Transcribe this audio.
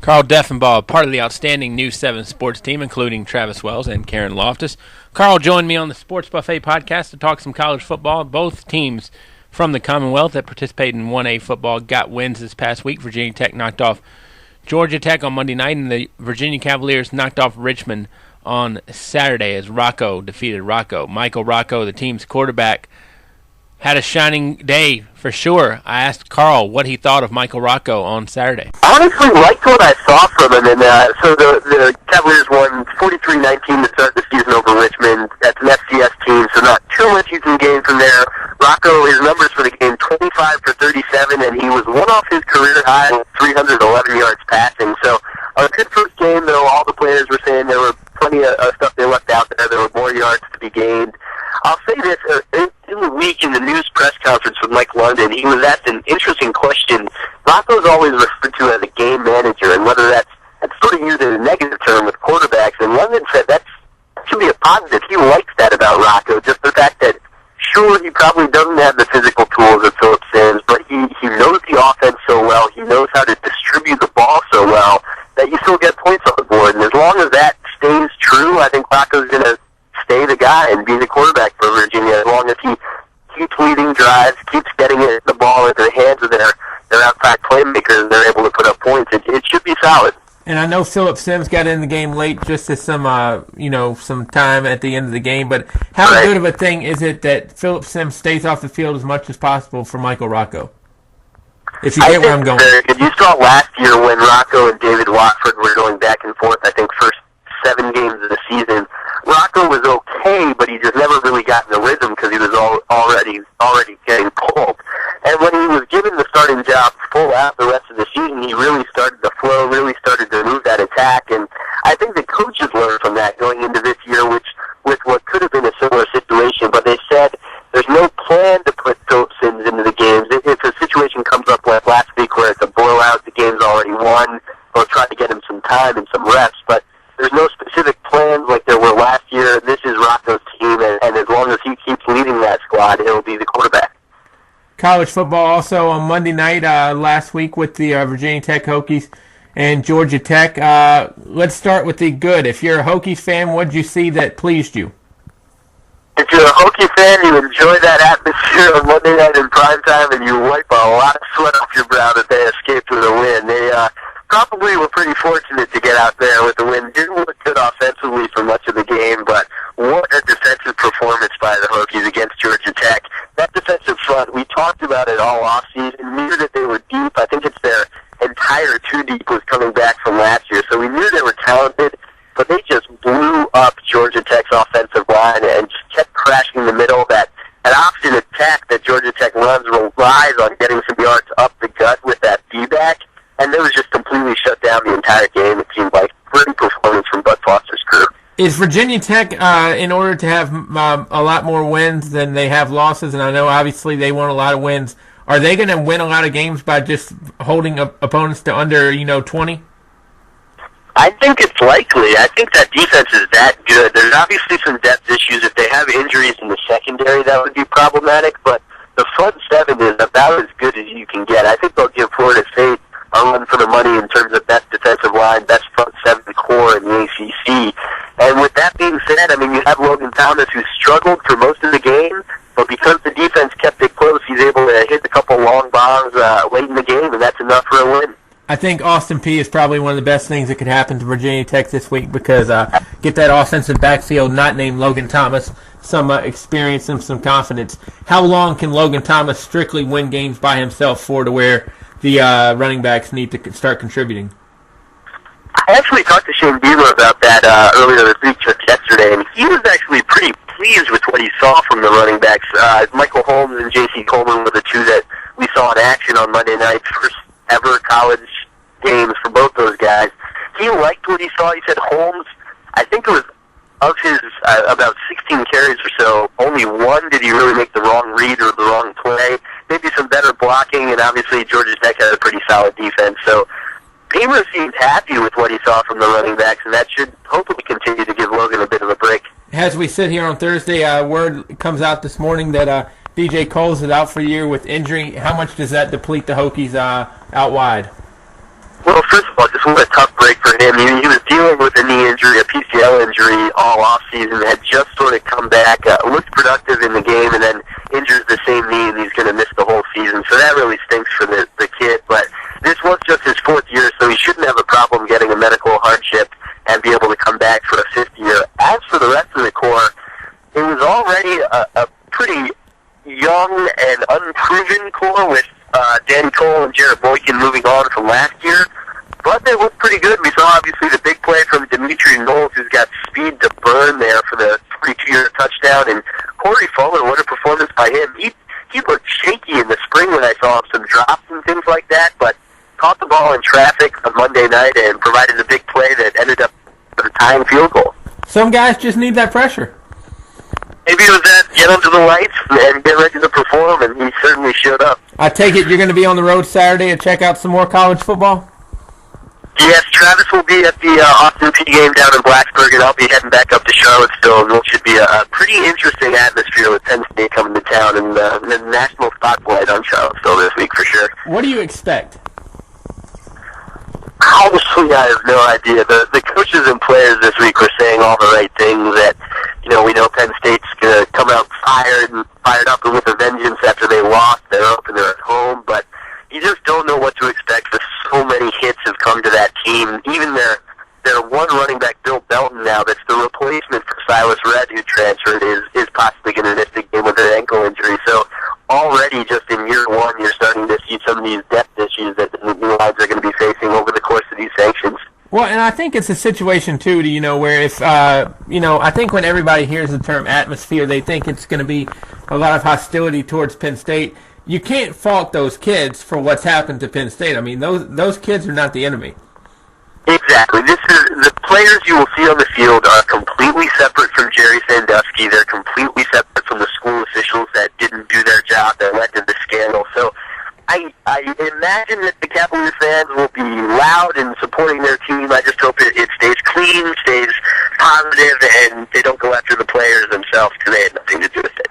Carl Deffenbaugh, part of the outstanding News 7 sports team, including Travis Wells and Karen Loftus. Carl joined me on the Sports Buffet podcast to talk some college football. Both teams from the Commonwealth that participate in 1A football got wins this past week. Virginia Tech knocked off Georgia Tech on Monday night, and the Virginia Cavaliers knocked off Richmond on Saturday as Rocco defeated Rocco. Michael Rocco, the team's quarterback, had a shining day for sure. I asked Carl what he thought of Michael Rocco on Saturday. I honestly liked what I saw from him, and so the Cavaliers won 43-19 to start the season over Richmond. That's an FCS team, so not too much you can gain from there. Rocco, his numbers for the game, 25 for 37, and he was one off his career high with 311 yards passing. So a good first game, though. All the players were saying there were plenty of stuff they left out there. There were more yards to be gained. I'll say this, in the week in the news press conference with Mike London, he was asked an interesting question. Rocco's always referred to as a game manager, and whether that's sort of used in a negative term with quarterbacks, and London said that should be a positive. He likes that about Rocco, just the fact that, sure, he probably doesn't have the physical tools of Phillip Sims, but he knows the offense so well, he knows how to distribute the ball so well, that you still get points on the board, and as long as that stays true, I think Rocco's going to stay the guy and be the quarterback for Virginia as long as he keeps leading drives, keeps getting the ball into the hands of their outside playmakers, and they're able to put up points. It should be solid. And I know Phillip Sims got in the game late just as some time at the end of the game, but how good of a thing is it that Phillip Sims stays off the field as much as possible for Michael Rocco? If you get where I'm going. You saw last year when Rocco and David Watford were going back and forth, I think first 7 games of the season, Rocco was okay, but he just never really got in the rhythm because he was already getting pulled. And when he was given the starting job full out the rest of the season, he really started to flow, really started to move that attack. And I think the coaches learned from that going into this year, with what could have been a similar situation. But they said there's no plan to put Phillip Sims into the games. If a situation comes up like last week where it's a blowout, the game's already won, they'll try to get him some time and some reps. But there's no specific plans like there were last year. This is Rocco's team, and as long as he keeps leading that squad, he'll be the quarterback. College football also on Monday night last week with the Virginia Tech Hokies and Georgia Tech. Let's start with the good. If you're a Hokies fan, what did you see that pleased you? If you're a Hokie fan, you enjoy that atmosphere on Monday night in primetime, and you wipe a lot of sweat off your brow that they escaped with a win. They probably were pretty fortunate to get out there with the win. Didn't look good offensively for much of the game, but what a defensive performance by the Hokies against Georgia Tech. That defensive front, we talked about it all offseason, knew that they were deep. I think it's their entire 2-deep was coming back from last year, so we knew they were talented, but they just blew up Georgia Tech's offensive line and just kept crashing in the middle. That option attack that Georgia Tech runs relies on getting some yards up the gut with that D-back, and they was just completely shut down the entire game. It seemed like great performance from Bud Foster's crew. Is Virginia Tech, in order to have a lot more wins than they have losses, and I know obviously they won a lot of wins, are they going to win a lot of games by just holding opponents to under 20? I think it's likely. I think that defense is that good. There's obviously some depth issues. If they have injuries in the secondary, that would be problematic, but the front 7 is about as good as you can get. I think they'll give Florida State a run for the money in terms of best defensive line, best front 7 core in the ACC. And with that being said, I mean, you have Logan Thomas, who struggled for most of the game, but because the defense kept it close, he's able to hit a couple long bombs late in the game, and that's enough for a win. I think Austin Peay is probably one of the best things that could happen to Virginia Tech this week because get that offensive backfield not named Logan Thomas some experience and some confidence. How long can Logan Thomas strictly win games by himself to where the running backs need to start contributing? I actually talked to Shane Beamer about that earlier this week, just yesterday, and he was actually pretty pleased with what he saw from the running backs. Michael Holmes and J.C. Coleman were the two that we saw in action on Monday night, first ever college games for both those guys. He liked what he saw. He said Holmes, I think it was of his about 16 carries or so, only one did he really make the wrong read or the wrong play. Maybe some better blocking, and obviously Georgia Tech had a pretty solid defense. So Beamer seemed happy with what he saw from the running backs, and that should hopefully continue to give Logan a bit of a break. As we sit here on Thursday, word comes out this morning that DJ Coles is out for a year with injury. How much does that deplete the Hokies out wide? Well, first of all, just what a tough more with Danny Cole and Jarrett Boykin moving on from last year. But they look pretty good. We saw, obviously, the big play from Dimitri Knowles, who's got speed to burn there for the 42-yard touchdown. And Corey Fuller, what a performance by him. He looked shaky in the spring when I saw him, some drops and things like that, but caught the ball in traffic on Monday night and provided a big play that ended up with a tying field goal. Some guys just need that pressure. Maybe it was that get under the lights and get ready to perform, and he certainly showed up. I take it you're going to be on the road Saturday to check out some more college football? Yes, Travis will be at the Austin P game down in Blacksburg, and I'll be heading back up to Charlottesville, and it should be a pretty interesting atmosphere with Penn State coming to town, and the national spotlight on Charlottesville this week for sure. What do you expect? Honestly, I have no idea. The coaches and players this week were saying all the right things that, we know Penn State's going to come out fired up and with a vengeance after they lost. They're up and they're at home, but you just don't know what to expect with so many hits have come to that team. Even their one running back, Bill Belton, now that's the replacement for Silas Redd, who transferred, is possibly going to miss the game with an ankle injury. So already just in year one, you're starting to see some of these depth issues that the new lines are going to be facing over the course of these sanctions. Well, and I think it's a situation, too, where if, I think when everybody hears the term atmosphere, they think it's going to be a lot of hostility towards Penn State. You can't fault those kids for what's happened to Penn State. I mean, those kids are not the enemy. Exactly. The players you will see on the field are completely separate from Jerry Sandusky. They're completely separate from the school officials that didn't do their job, that led to the scandal. So I imagine that the Cavaliers fans will be loud in supporting their team. I just hope it stays clean, stays positive, and they don't go after the players themselves because they had nothing to do with it.